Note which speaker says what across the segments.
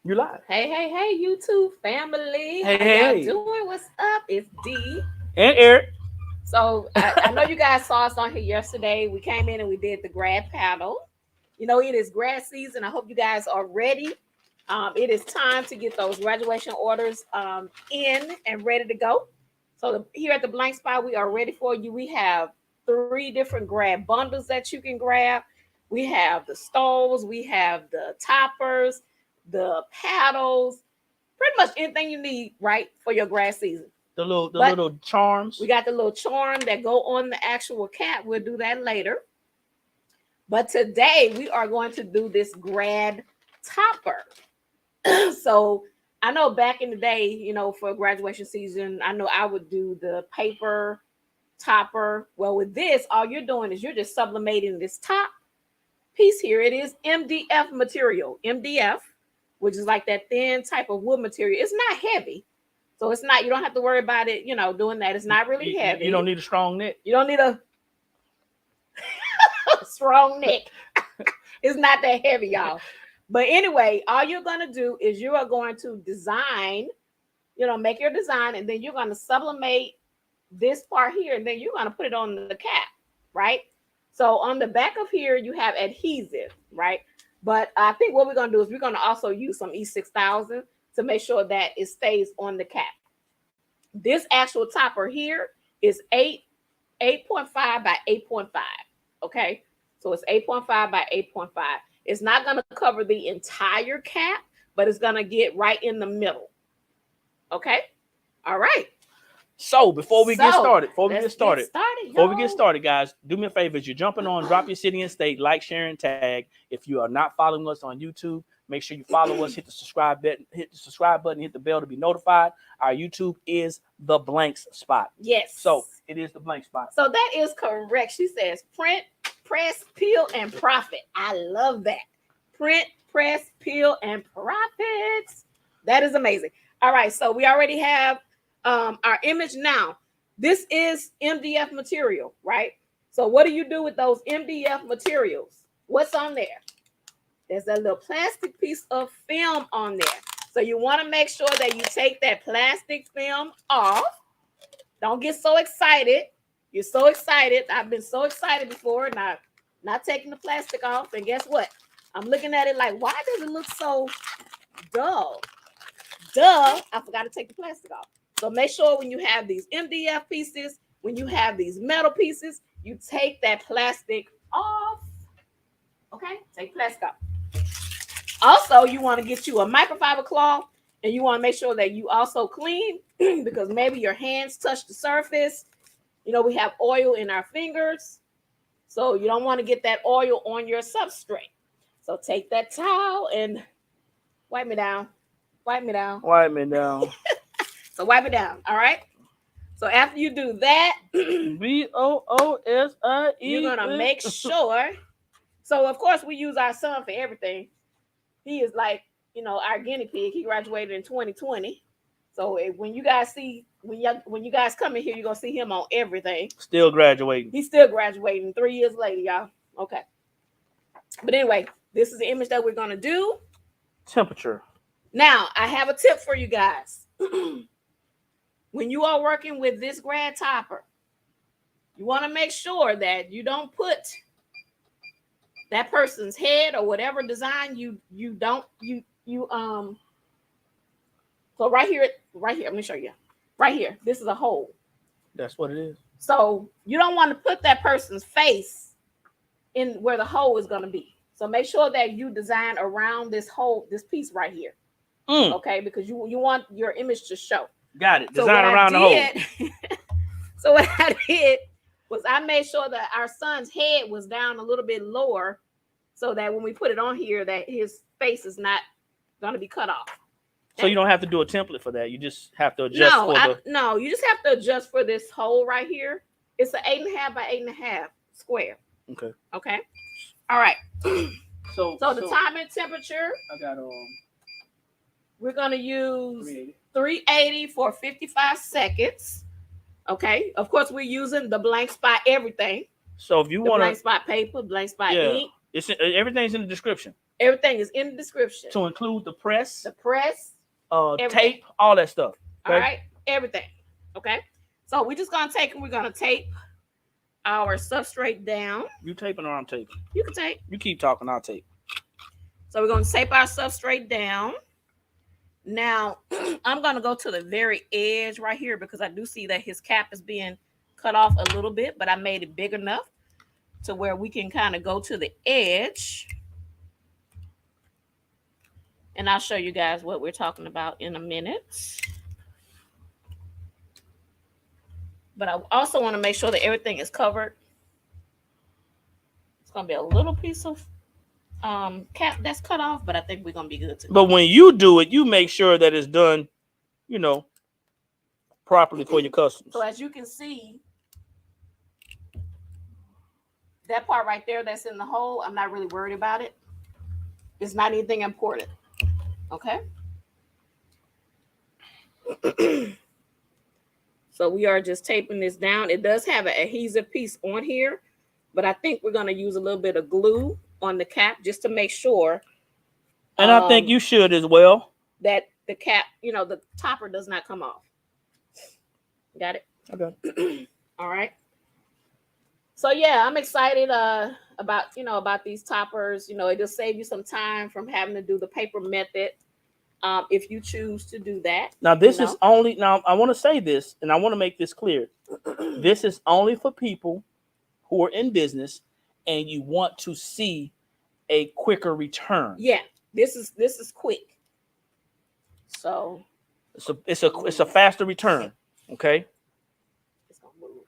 Speaker 1: You live.
Speaker 2: Hey, YouTube family.
Speaker 1: Hey,
Speaker 2: How
Speaker 1: hey,
Speaker 2: y'all
Speaker 1: hey.
Speaker 2: doing? What's up? It's D.
Speaker 1: And Eric.
Speaker 2: So I know you guys saw us on here yesterday. We came in and we did the grad panel. It is grad season. I hope you guys are ready. It is time to get those graduation orders in and ready to go. So here at the Blank Spot, we are ready for you. We have three different grad bundles that you can grab. We have the stoves, we have the toppers, the paddles, pretty much anything you need, right, for your grad season.
Speaker 1: The little charms.
Speaker 2: We got the little charm that go on the actual cap. We'll do that later. But today we are going to do this grad topper. So I know back in the day, for graduation season, I know I would do the paper topper. Well, with this, all you're doing is you're just sublimating this top piece here. It is MDF material. MDF, which is like that thin type of wood material. It's not heavy. So it's not, you don't have to worry about it, doing that. It's not really heavy.
Speaker 1: You don't need a strong neck.
Speaker 2: You don't need a strong neck. It's not that heavy, y'all. But anyway, all you're going to do is you are going to design, make your design, and then you're going to sublimate this part here, and then you're going to put it on the cap, right? So on the back of here, you have adhesive, right? But I think what we're going to do is we're going to also use some E6000 to make sure that it stays on the cap. This actual topper here is 8.5 by 8.5, okay? So it's 8.5 by 8.5. It's not going to cover the entire cap, but it's going to get right in the middle. Okay? All right.
Speaker 1: So before we get started, guys, do me a favor. As you're jumping on, drop your city and state, like, share, and tag. If you are not following us on YouTube, make sure you follow us, hit the subscribe button, hit the bell to be notified. Our YouTube is the Blank Spot.
Speaker 2: Yes.
Speaker 1: So it is the Blank Spot.
Speaker 2: So that is correct. She says print, press, peel, and profit. I love that. Print, press, peel, and profits. That is amazing. All right. So we already have our image now. This is MDF material, right? So what do you do with those MDF materials? What's on there? There's a little plastic piece of film on there. So you want to make sure that you take that plastic film off. Don't get so excited. You're so excited. I've been so excited before, not taking the plastic off. And guess what? I'm looking at it like, why does it look so dull? I forgot to take the plastic off. So make sure when you have these MDF pieces, when you have these metal pieces, you take that plastic off. Okay? Take plastic off. Also, you want to get you a microfiber cloth, and you want to make sure that you also clean because maybe your hands touch the surface. We have oil in our fingers, so you don't want to get that oil on your substrate. So take that towel and wipe me down. So wipe it down, all right? So after you do that,
Speaker 1: BOOSIE,
Speaker 2: you're going to make sure. So, of course, we use our son for everything. He is like, our guinea pig. He graduated in 2020. So when you guys come in here, you're going to see him on everything.
Speaker 1: Still graduating.
Speaker 2: He's still graduating 3 years later, y'all. Okay. But anyway, this is the image that we're going to do.
Speaker 1: Temperature.
Speaker 2: Now, I have a tip for you guys. When you are working with this grad topper, you want to make sure that you don't put that person's head or whatever design so right here, let me show you. Right here, this is a hole.
Speaker 1: That's what it is.
Speaker 2: So you don't want to put that person's face in where the hole is going to be. So make sure that you design around this hole, this piece right here. Okay, because you want your image to show.
Speaker 1: Got it. Design around the hole.
Speaker 2: So what I did was I made sure that our son's head was down a little bit lower so that when we put it on here, that his face is not going to be cut off.
Speaker 1: So you don't have to do a template for that. You just have to adjust
Speaker 2: No, you just have to adjust for this hole right here. It's an 8.5 by 8.5 square.
Speaker 1: Okay.
Speaker 2: Okay. All right.
Speaker 1: So
Speaker 2: the time and temperature.
Speaker 1: I got
Speaker 2: we're going to use 380 for 55 seconds. Okay. Of course, we're using the Blank Spot everything.
Speaker 1: So if you want
Speaker 2: Blank Spot paper, Blank Spot ink.
Speaker 1: Everything's in the description.
Speaker 2: Everything is in the description.
Speaker 1: To include the press,
Speaker 2: everything.
Speaker 1: tape, all that stuff. Okay?
Speaker 2: All right, everything. Okay, so we're just gonna take and we're gonna tape our substrate down.
Speaker 1: You taping or I'm taping?
Speaker 2: You can tape.
Speaker 1: You keep talking, I'll tape.
Speaker 2: So we're gonna tape our substrate down. Now I'm gonna go to the very edge right here because I do see that his cap is being cut off a little bit, but I made it big enough to where we can kind of go to the edge. And I'll show you guys what we're talking about in a minute. But I also want to make sure that everything is covered. It's going to be a little piece of cap that's cut off, but I think we're going to be good to go.
Speaker 1: But when you do it, you make sure that it's done, you know, properly for your customers.
Speaker 2: So as you can see, that part right there that's in the hole, I'm not really worried about it. It's not anything important. Okay. So we are just taping this down. It does have an adhesive piece on here, but I think we're going to use a little bit of glue on the cap just to make sure.
Speaker 1: And I think you should as well.
Speaker 2: That the cap, you know, the topper does not come off. Got it?
Speaker 1: Okay.
Speaker 2: All right. So yeah, I'm excited about these toppers. You know, it'll save you some time from having to do the paper method. If you choose to do that.
Speaker 1: Now, this is only, now I want to say this, and I want to make this clear. This is only for people who are in business and you want to see a quicker return.
Speaker 2: Yeah, this is quick. So
Speaker 1: it's a faster return. Okay.
Speaker 2: It's gonna move.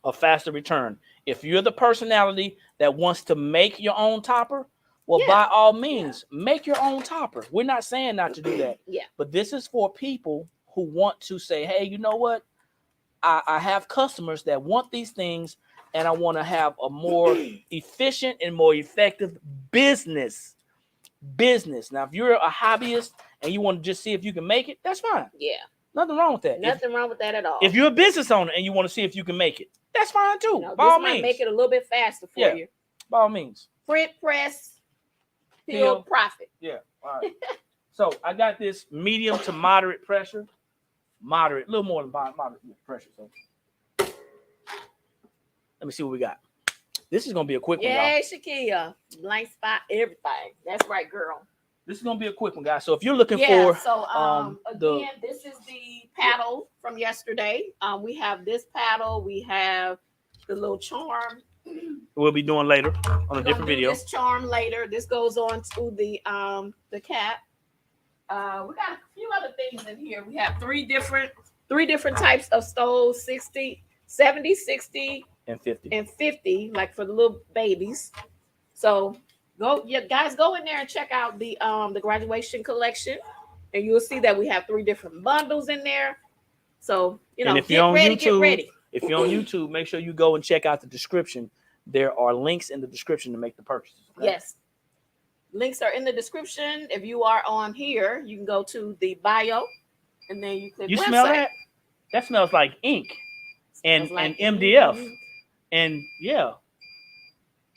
Speaker 1: A faster return. If you're the personality that wants to make your own topper, well, by all means, make your own topper. We're not saying not to do that.
Speaker 2: Yeah.
Speaker 1: But this is for people who want to say, hey, you know what? I have customers that want these things, and I want to have a more efficient and more effective business. Now, if you're a hobbyist and you want to just see if you can make it, that's fine.
Speaker 2: Yeah.
Speaker 1: Nothing wrong with that.
Speaker 2: Nothing wrong with that at all.
Speaker 1: If you're a business owner and you want to see if you can make it, that's fine too.
Speaker 2: You know,
Speaker 1: by all
Speaker 2: this might
Speaker 1: means.
Speaker 2: make it a little bit faster for you.
Speaker 1: By all means.
Speaker 2: Print, press, peel, profit.
Speaker 1: Yeah. All right. So I got this medium to moderate pressure. Moderate, a little more than moderate pressure. So let me see what we got. This is gonna be a quick one, y'all.
Speaker 2: Yay, Shakia. Blank spot, everything. That's right, girl.
Speaker 1: This is gonna be a quick one, guys. So if you're looking for
Speaker 2: again, this is the paddle from yesterday. We have this paddle, we have the little charm.
Speaker 1: We'll be doing later on a different video.
Speaker 2: This charm later. This goes on to the cap. We got a few other things in here. We have three different types of stoves: 60, 70, 60,
Speaker 1: and
Speaker 2: 50, like for the little babies. So guys, go in there and check out the graduation collection, and you'll see that we have 3 different bundles in there. So
Speaker 1: and if you're on YouTube, if you're on YouTube, make sure you go and check out the description. There are links in the description to make the purchase. Okay?
Speaker 2: Yes. Links are in the description. If you are on here, you can go to the bio and then you click
Speaker 1: You
Speaker 2: website.
Speaker 1: smell that? That smells like ink and MDF. Ink. And yeah.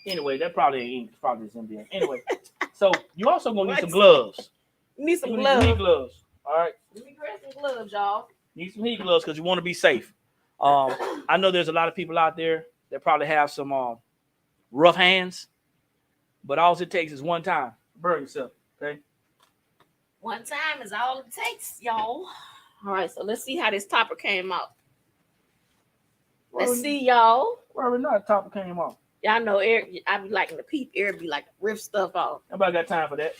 Speaker 1: Anyway, that probably ain't ink. It's probably just MDF. Anyway, so you also gonna need some gloves.
Speaker 2: You need some
Speaker 1: gloves. Heat gloves. All right.
Speaker 2: Let me grab some gloves, y'all.
Speaker 1: Need some heat gloves because you want to be safe. I know there's a lot of people out there that probably have some rough hands, but all it takes is one time. Burn yourself, okay?
Speaker 2: One time is all it takes, y'all. All right, so let's see how this topper came out. Let's see, y'all.
Speaker 1: Well, we know the topper came off.
Speaker 2: Y'all know Eric, I be liking to peep. Eric be like rip stuff off.
Speaker 1: Nobody got time for that.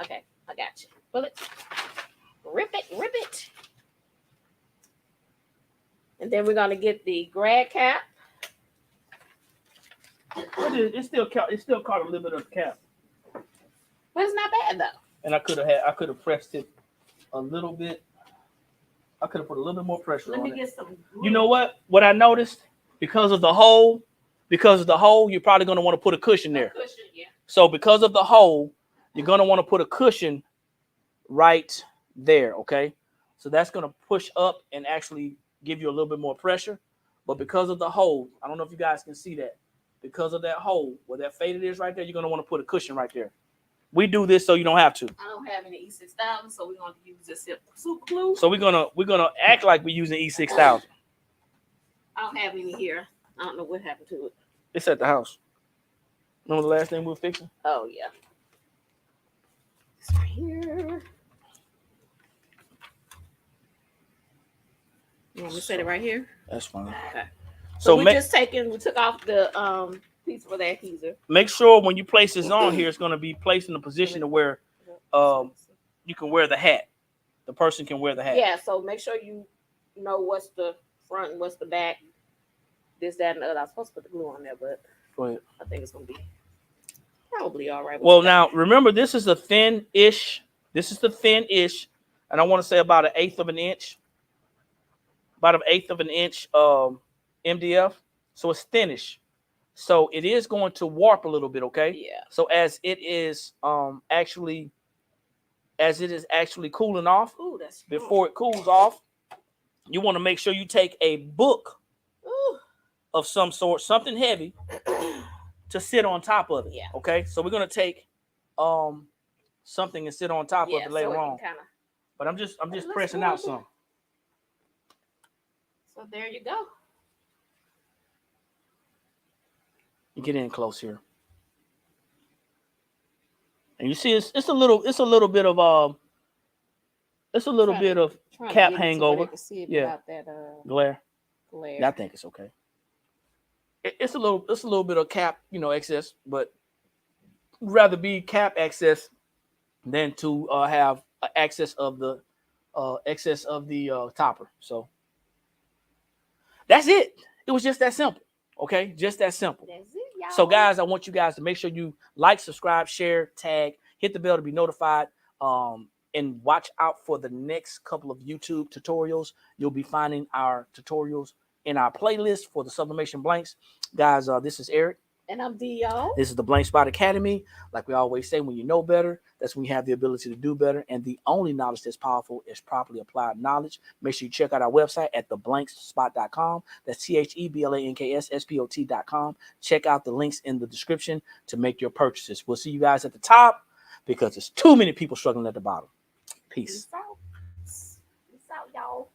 Speaker 2: Okay, I got you. Bullet. Rip it. And then we're gonna get the grad cap.
Speaker 1: It still caught a little bit of the cap.
Speaker 2: But it's not bad though.
Speaker 1: And I could have pressed it a little bit. I could have put a little bit more pressure on it.
Speaker 2: Let me get some glue.
Speaker 1: You know what? What I noticed, because of the hole, you're probably gonna want to put a cushion there.
Speaker 2: Yeah.
Speaker 1: So because of the hole, you're gonna want to put a cushion right there. Okay. So that's gonna push up and actually give you a little bit more pressure. but because of the hole, I don't know if you guys can see that. Because of that hole where that faded is right there, you're gonna want to put a cushion right there. We do this so you don't have to.
Speaker 2: I don't have any E6000, so we're gonna use this super glue.
Speaker 1: So we're gonna act like we're using E6000.
Speaker 2: I don't have any here. I don't know what happened to it.
Speaker 1: It's at the house. Remember the last thing we were fixing?
Speaker 2: Oh yeah. It's right here. You want me to set it right here?
Speaker 1: That's fine.
Speaker 2: Okay.
Speaker 1: So
Speaker 2: we took off the piece for the adhesive.
Speaker 1: Make sure when you place this on here, it's going to be placed in a position to where you can wear the hat. The person can wear the hat.
Speaker 2: Yeah, so make sure you know what's the front and what's the back. This, that, and the other. I was supposed to put the glue on there, but
Speaker 1: Go ahead.
Speaker 2: I think it's going to be probably all right.
Speaker 1: Well, now, remember, this is a thin-ish. This is the thin-ish. And I want to say about 1/8 of an inch. About 1/8 of an inch MDF. So it's thinnish. So it is going to warp a little bit, okay?
Speaker 2: Yeah.
Speaker 1: So as it is actually cooling off,
Speaker 2: Ooh, that's
Speaker 1: before it cools off, you want to make sure you take a book of some sort, something heavy, to sit on top of it.
Speaker 2: Yeah.
Speaker 1: Okay. So we're gonna take something and sit on top of it later on. But I'm just pressing out some.
Speaker 2: So there you go.
Speaker 1: You get in close here. And you see it's a little bit of cap hangover. Yeah.
Speaker 2: That,
Speaker 1: glare.
Speaker 2: glare.
Speaker 1: Yeah, I think it's okay. It's a little bit of cap, excess, but rather be cap excess than to have excess of the topper. So that's it. It was just that simple. Okay, just that simple.
Speaker 2: That's it, y'all.
Speaker 1: So guys, I want you guys to make sure you like, subscribe, share, tag, hit the bell to be notified, and watch out for the next couple of YouTube tutorials. You'll be finding our tutorials in our playlist for the sublimation blanks. Guys, this is Eric.
Speaker 2: And I'm D, y'all.
Speaker 1: This is the Blank Spot Academy. Like we always say, when you know better, that's when you have the ability to do better. And the only knowledge that's powerful is properly applied knowledge. Make sure you check out our website at theblankspot.com. That's THEBLANKSSPOT.com. Check out the links in the description to make your purchases. We'll see you guys at the top because there's too many people struggling at the bottom. Peace.
Speaker 2: Peace out, y'all.